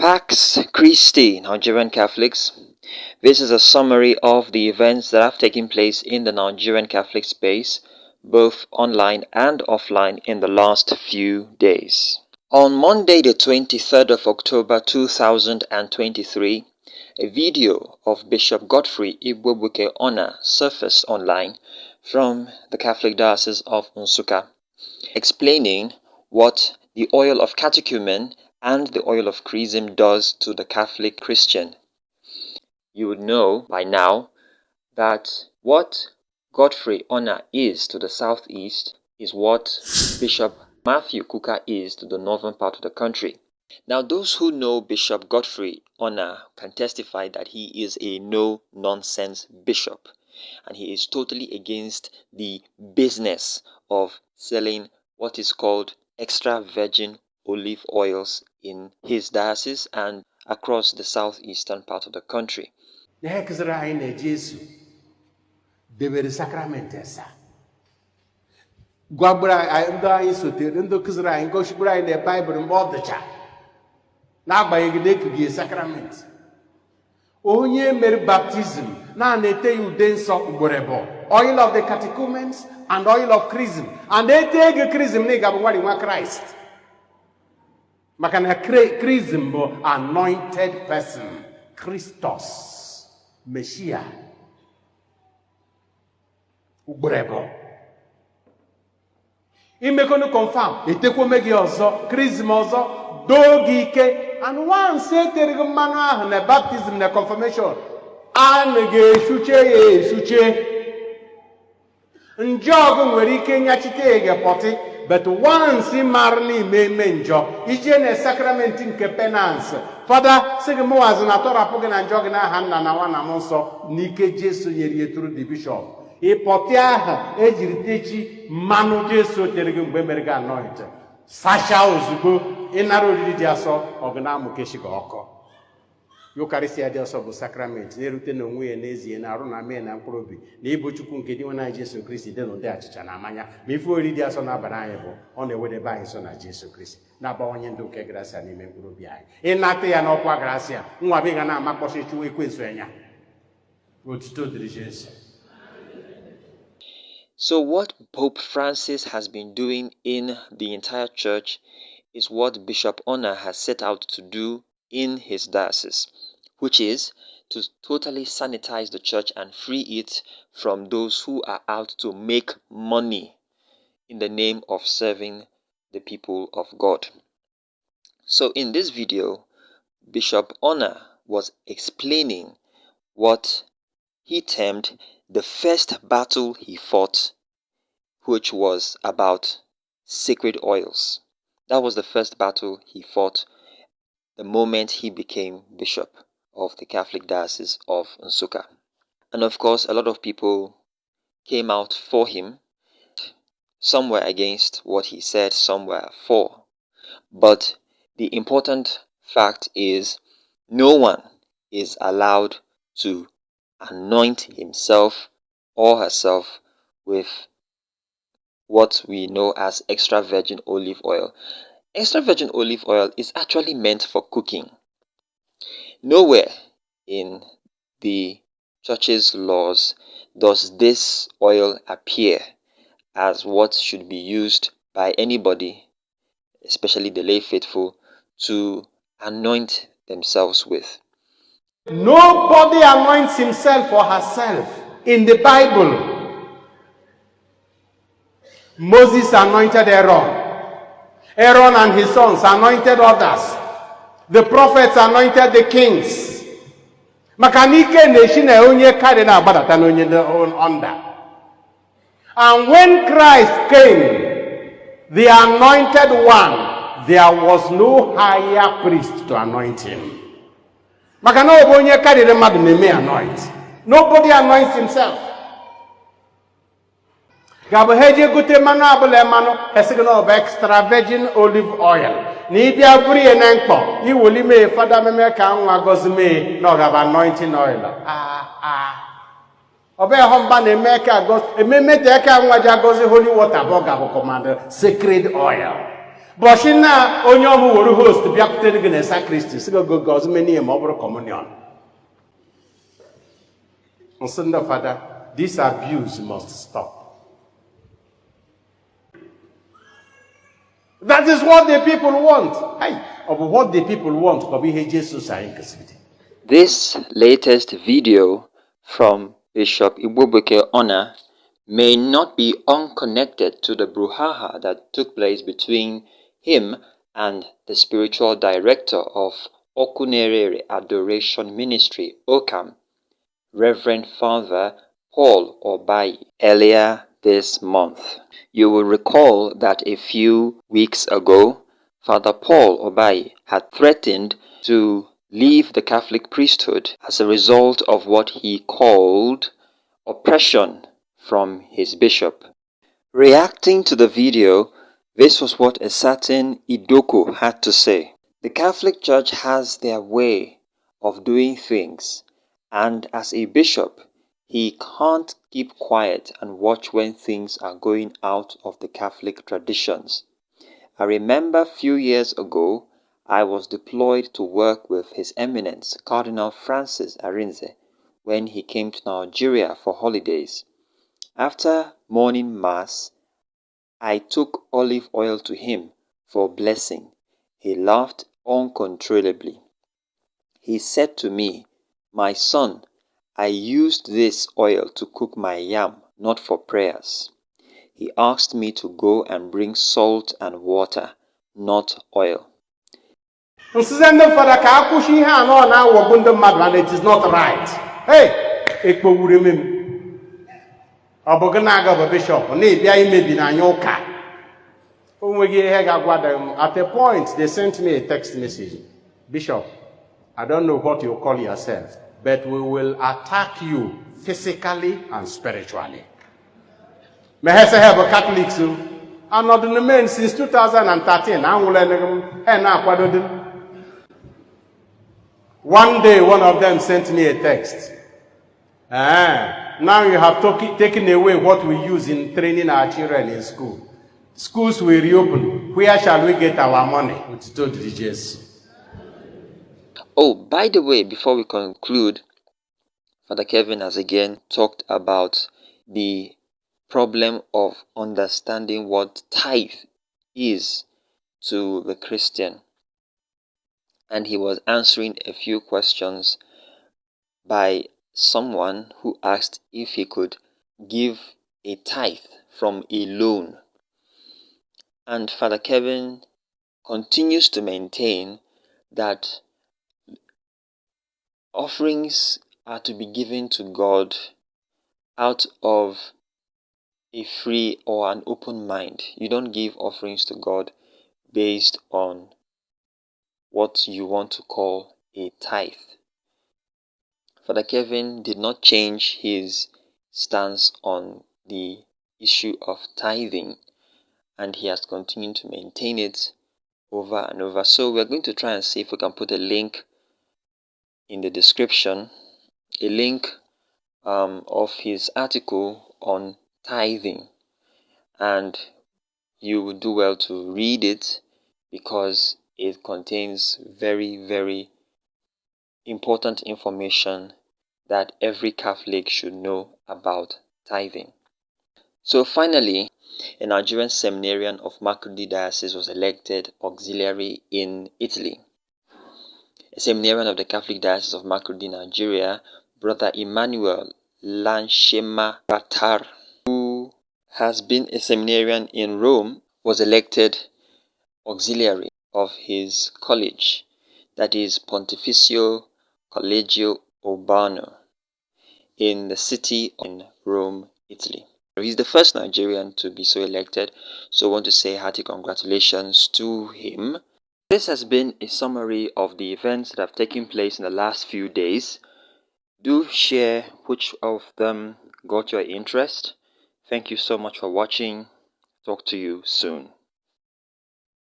Pax Christi, Nigerian Catholics. This is a summary of the events that have taken place in the Nigerian Catholic space, both online and offline, in the last few days. On Monday, the 23rd of October 2023, a video of Bishop Godfrey Igwebuike Onah surfaced online from the Catholic Diocese of Nsukka, explaining what the oil of catechumen and the oil of chrism does to the Catholic Christian. You would know by now that what Godfrey Onah is to the southeast is what Bishop Matthew Kukah is to the northern part of the country. Now, those who know Bishop Godfrey Onah can testify that he is a no-nonsense bishop, and he is totally against the business of selling what is called extra virgin olive oils in his diocese and across the southeastern part of the country. Onye mere baptism na nete uden so uborebo oil of the catechumens and oil of chrism and ete chrism ne gabwari wa Christ makana chrism bo anointed person Christos Messiah uborebo imekono confirm etekwo megi ozo chrism ozo dogi ike. And once say terigmana na baptism na confirmation an ge shuche njogo nwere ike nyachite ge poti but once marli me njo ije na sacrament nke penance father say mo was na torapo ge na njogo na hanna na wana monso nike Jesu nyeri through the bishop e poti aha ejiritechi manu Jesu terigi mgbe mere ga anoint Sasha ozugbo ịnara oriri dị asọ ọgụnamụ keshiga ọkọ Eucharistia dị asọ bụ sakrament na-erute n'onwe ya n'ezie na-arụ na mee na mkpụrụ obi na ịbụ Chukwu nke dị nwe na Jesu Kristi dị n'ụdị achịcha na amanya ma ife oriri dị asọ na-abara anyị bụ ọ na-ewedebe anyị nso na Jesu Kristi na-abawanye ndụ nke gracia n'ime mkpụrụ obi anyị ịnata ya n'ọkwa gracia nwa bụ ga na-amakpọchi Chukwu ekwensu anya otuto dịrị Jesu. So what Pope Francis has been doing in the entire church is what Bishop Onah has set out to do in his diocese, which is to totally sanitize the church and free it from those who are out to make money in the name of serving the people of God. So in this video, Bishop Onah was explaining what he termed the first battle he fought, which was about sacred oils. That was the first battle he fought the moment he became bishop of the Catholic Diocese of Nsukka. And of course, a lot of people came out for him. Some were against what he said, some were for. But the important fact is no one is allowed to anoint himself or herself with what we know as extra virgin olive oil. Extra virgin olive oil is actually meant for cooking. Nowhere in the church's laws does this oil appear as what should be used by anybody, especially the lay faithful, to anoint themselves with. Nobody anoints himself or herself in the Bible. Moses anointed Aaron. Aaron and his sons anointed others. The prophets anointed the kings. And when Christ came, the anointed one, there was no higher priest to anoint him. Nobody anoints himself. Gabaheje gute manu abule manu esigno of extra virgin olive oil. Ni bia buri enankpo iwoli me fada meme ka nwa gozi me no gaba anointing oil. Obe homba na make gozi ememe de ka nwa ja gozi holy water bo gabo command sacred oil. Boshina onyomu woru host biakute gene sacristy sigo goes many a mobile communion. On Sunday, Father, this abuse must stop. That is what the people want. Of what the people want. This latest video from Bishop Igwebuike Onah may not be unconnected to the brouhaha that took place between him and the spiritual director of Okunerere Adoration Ministry, OKAM, Reverend Father Paul Obayi, earlier this month. You will recall that a few weeks ago, Father Paul Obayi had threatened to leave the Catholic priesthood as a result of what he called oppression from his bishop. Reacting to the video, this was what a certain Idoko had to say. The Catholic Church has their way of doing things, and as a bishop, he can't keep quiet and watch when things are going out of the Catholic traditions. I remember a few years ago, I was deployed to work with His Eminence Cardinal Francis Arinze when he came to Nigeria for holidays. After morning mass, I took olive oil to him for blessing. He laughed uncontrollably. He said to me, "My son, I used this oil to cook my yam, not for prayers." He asked me to go and bring salt and water, not oil. And it is not right. Hey, bishop, at a point, they sent me a text message. Bishop, I don't know what you call yourself, but we will attack you physically and spiritually. May I say have a Catholic so? I'm not in the men since 2013. One day, one of them sent me a text. Now you have taken away what we use in training our children in school. Schools will reopen. Where shall we get our money? With told DJs. Oh, by the way, before we conclude, Father Kelvin has again talked about the problem of understanding what tithe is to the Christian. And he was answering a few questions by someone who asked if he could give a tithe from a loan. And Father Kelvin continues to maintain that offerings are to be given to God out of a free or an open mind. You don't give offerings to God based on what you want to call a tithe. Father Kelvin did not change his stance on the issue of tithing, and he has continued to maintain it over and over. So we're going to try and see if we can put a link in the description, a link of his article on tithing, and you would do well to read it because it contains very, very important information that every Catholic should know about tithing. So finally, a Nigerian seminarian of Makurdi Diocese was elected auxiliary in Italy. A seminarian of the Catholic Diocese of Makurdi, Nigeria, Brother Emmanuel Lanshema Batar, who has been a seminarian in Rome, was elected auxiliary of his college, that is Pontificio Collegio Urbano, in the city of Rome, Italy. He's the first Nigerian to be so elected, so I want to say hearty congratulations to him. This has been a summary of the events that have taken place in the last few days. Do share which of them got your interest. Thank you so much for watching. Talk to you soon.